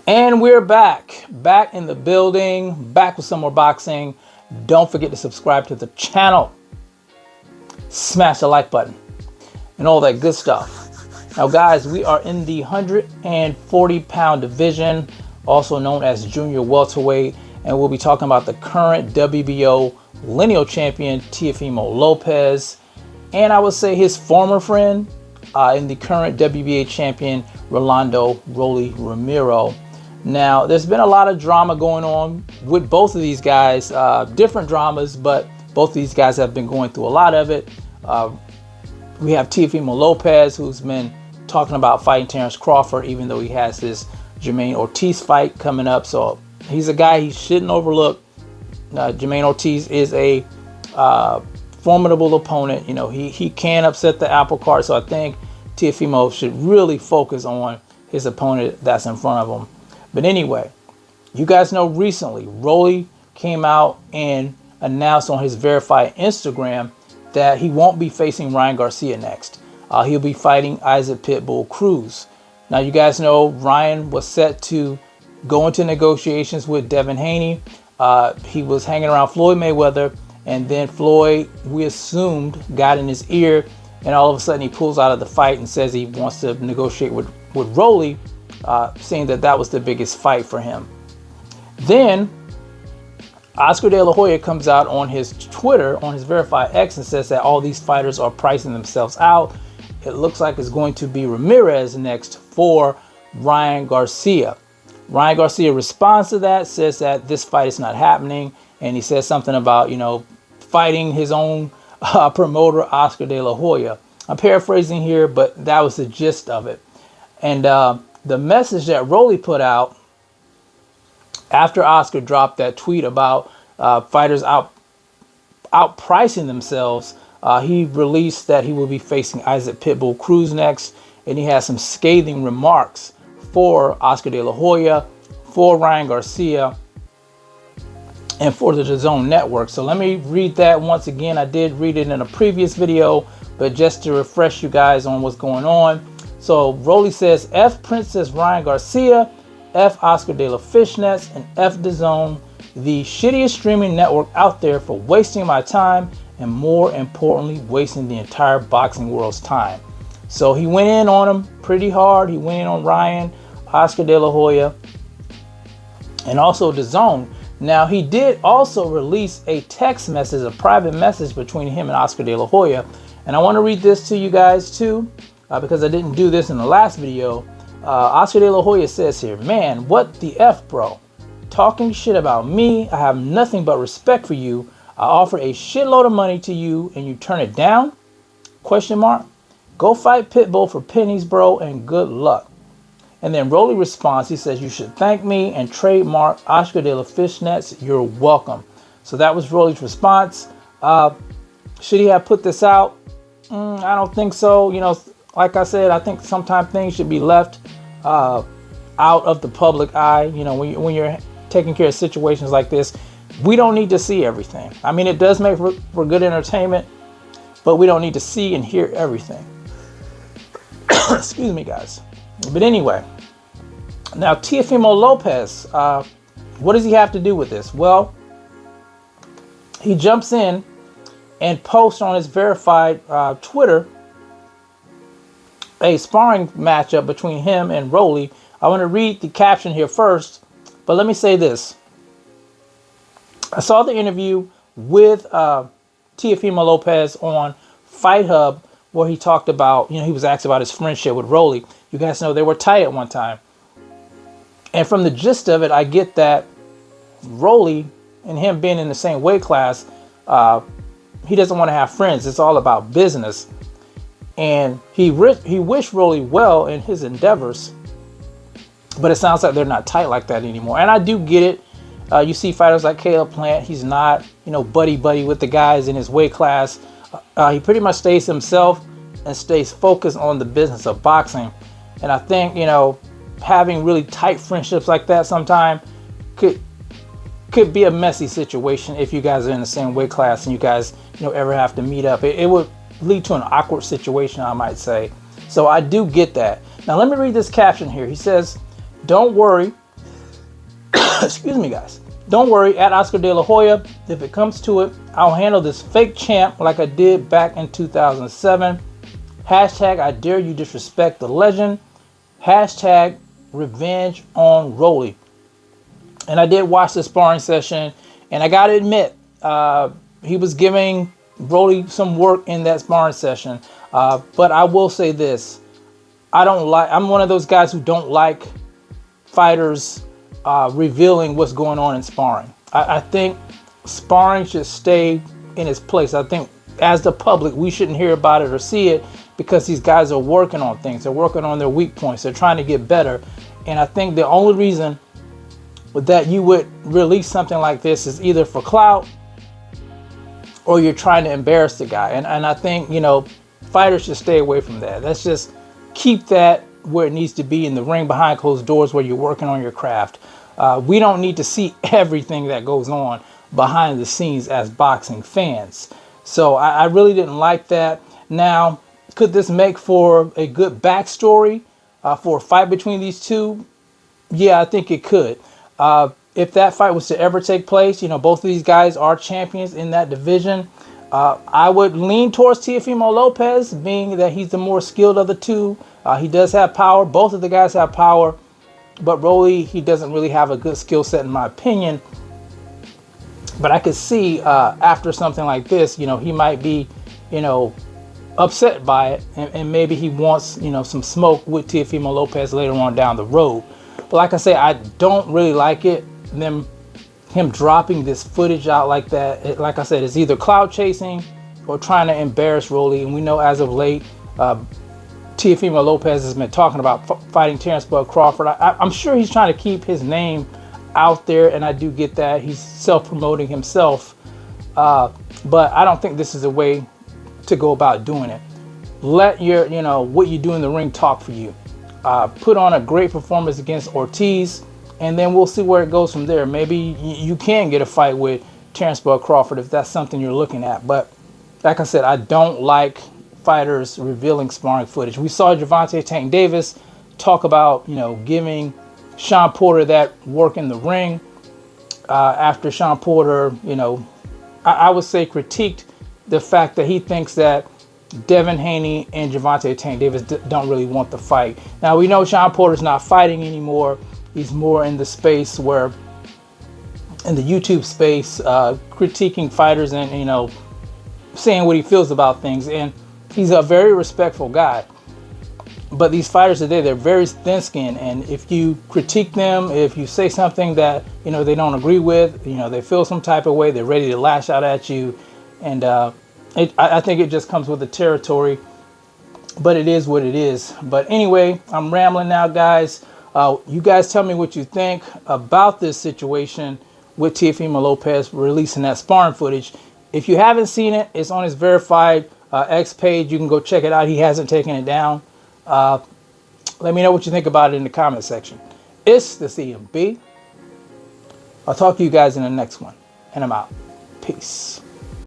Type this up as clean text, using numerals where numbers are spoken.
And we're back in the building, back with some more boxing. Don't forget to subscribe to the channel, smash the like button, and all that good stuff. Now, guys, we are in the 140-pound division, also known as junior welterweight, and we'll be talking about the current WBO lineal champion, Teofimo Lopez, and I would say his former friend in the current WBA champion, Rolly Romero. Now, there's been a lot of drama going on with both of these guys, different dramas, but both of these guys have been going through a lot of it. We have Teofimo Lopez, who's been talking about fighting Terrence Crawford, even though he has this Jermaine Ortiz fight coming up. So he's a guy he shouldn't overlook. Jermaine Ortiz is a formidable opponent. You know, he can upset the apple cart. So I think Teofimo should really focus on his opponent that's in front of him. But anyway, you guys know recently Rolly came out and announced on his verified Instagram that he won't be facing Ryan Garcia next. He'll be fighting Isaac Pitbull Cruz. Now, you guys know Ryan was set to go into negotiations with Devin Haney. He was hanging around Floyd Mayweather, and then Floyd, we assumed, got in his ear, and all of a sudden he pulls out of the fight and says he wants to negotiate with Rolly, saying that was the biggest fight for him. Then Oscar De La Hoya comes out on his Twitter, on his verified X, and says that all these fighters are pricing themselves out. It looks like it's going to be Ramirez next for Ryan Garcia. Ryan Garcia responds to that, says that this fight is not happening, and he says something about, you know, fighting his own promoter, Oscar De La Hoya. I'm paraphrasing here, but that was the gist of it. And the message that Rolly put out after Oscar dropped that tweet about fighters outpricing themselves, he released that he will be facing Isaac Pitbull Cruz next, and he has some scathing remarks for Oscar De La Hoya, for Ryan Garcia, and for the DAZN network. So let me read that once again. I did read it in a previous video, but just to refresh you guys on what's going on. So Rolly says, F Princess Ryan Garcia, F Oscar De La Fishnets, and F DAZN, the shittiest streaming network out there, for wasting my time, and more importantly, wasting the entire boxing world's time. So he went in on him pretty hard. He went in on Ryan, Oscar De La Hoya, and also DAZN. Now, he did also release a text message, a private message between him and Oscar De La Hoya. And I want to read this to you guys too, because I didn't do this in the last video. Oscar De La Hoya says here, man, what the F, bro? Talking shit about me. I have nothing but respect for you. I offer a shitload of money to you and you turn it down? Question mark. Go fight Pitbull for pennies, bro, and good luck. And then Rolly responds. He says, you should thank me and trademark Oscar De La Fishnets. You're welcome. So that was Rolly's response. Should he have put this out? I don't think so. You know, like I said, I think sometimes things should be left out of the public eye. You know, when you're taking care of situations like this, we don't need to see everything. I mean, it does make for good entertainment, but we don't need to see and hear everything. Excuse me, guys. But anyway, now Teofimo Lopez, what does he have to do with this? Well, he jumps in and posts on his verified Twitter a sparring matchup between him and Rolly. I want to read the caption here first, but let me say this. I saw the interview with Teofimo Lopez on Fight Hub, where he talked about, you know, he was asked about his friendship with Rolly. You guys know they were tight at one time. And from the gist of it, I get that Rolly and him being in the same weight class, he doesn't want to have friends. It's all about business. And he wished Rolly well in his endeavors, but it sounds like they're not tight like that anymore. And I do get it. You see fighters like Caleb Plant, he's not, you know, buddy with the guys in his weight class. He pretty much stays himself and stays focused on the business of boxing. And I think, you know, having really tight friendships like that sometime could be a messy situation if you guys are in the same weight class and you guys, you know, ever have to meet up. It would lead to an awkward situation, I might say. So I do get that. Now let me read this caption here. He says, don't worry, Excuse me, guys. Don't worry, at Oscar De La Hoya, if it comes to it, I'll handle this fake champ like I did back in 2007. Hashtag I dare you disrespect the legend. Hashtag revenge on Rolly. And I did watch the sparring session, and I gotta admit, he was giving Rolly some work in that sparring session. But I will say this: I'm one of those guys who don't like fighters revealing what's going on in sparring. I think sparring should stay in its place. I think as the public, we shouldn't hear about it or see it, because these guys are working on things. They're working on their weak points. They're trying to get better. And I think the only reason that you would release something like this is either for clout or you're trying to embarrass the guy. And I think, fighters should stay away from that. Let's just keep that where it needs to be, in the ring behind closed doors where you're working on your craft. We don't need to see everything that goes on behind the scenes as boxing fans. So I really didn't like that. Now, could this make for a good backstory for a fight between these two? Yeah, I think it could. If that fight was to ever take place, both of these guys are champions in that division. I would lean towards Teofimo Lopez, being that he's the more skilled of the two. He does have power. Both of the guys have power. But Rolly, he doesn't really have a good skill set, in my opinion. But I could see after something like this, he might be, upset by it. And maybe he wants, some smoke with Teofimo Lopez later on down the road. But like I say, I don't really like it. Him dropping this footage out like that. Like I said, it's either clout chasing or trying to embarrass Rolly. And we know as of late, Teofimo Lopez has been talking about fighting Terrence Bud Crawford. I'm sure he's trying to keep his name out there, and I do get that. He's self-promoting himself. But I don't think this is a way to go about doing it. Let your, what you do in the ring talk for you. Put on a great performance against Ortiz, and then we'll see where it goes from there. Maybe you can get a fight with Terrence Bud Crawford if that's something you're looking at. But like I said, I don't like fighters revealing sparring footage. We saw Gervonta Tank Davis talk about, giving Sean Porter that work in the ring after Sean Porter, I would say critiqued the fact that he thinks that Devin Haney and Gervonta Tank Davis don't really want the fight. Now, we know Sean Porter's not fighting anymore. He's more in the space where, in the YouTube space, critiquing fighters and, saying what he feels about things. And he's a very respectful guy. But these fighters today, they're very thin-skinned. And if you critique them, if you say something that, they don't agree with, they feel some type of way, they're ready to lash out at you. And I think it just comes with the territory. But it is what it is. But anyway, I'm rambling now, guys. You guys tell me what you think about this situation with Teofimo Lopez releasing that sparring footage. If you haven't seen it, it's on his verified X page. You can go check it out. He hasn't taken it down. Let me know what you think about it in the comment section. It's the CMB. I'll talk to you guys in the next one. And I'm out. Peace.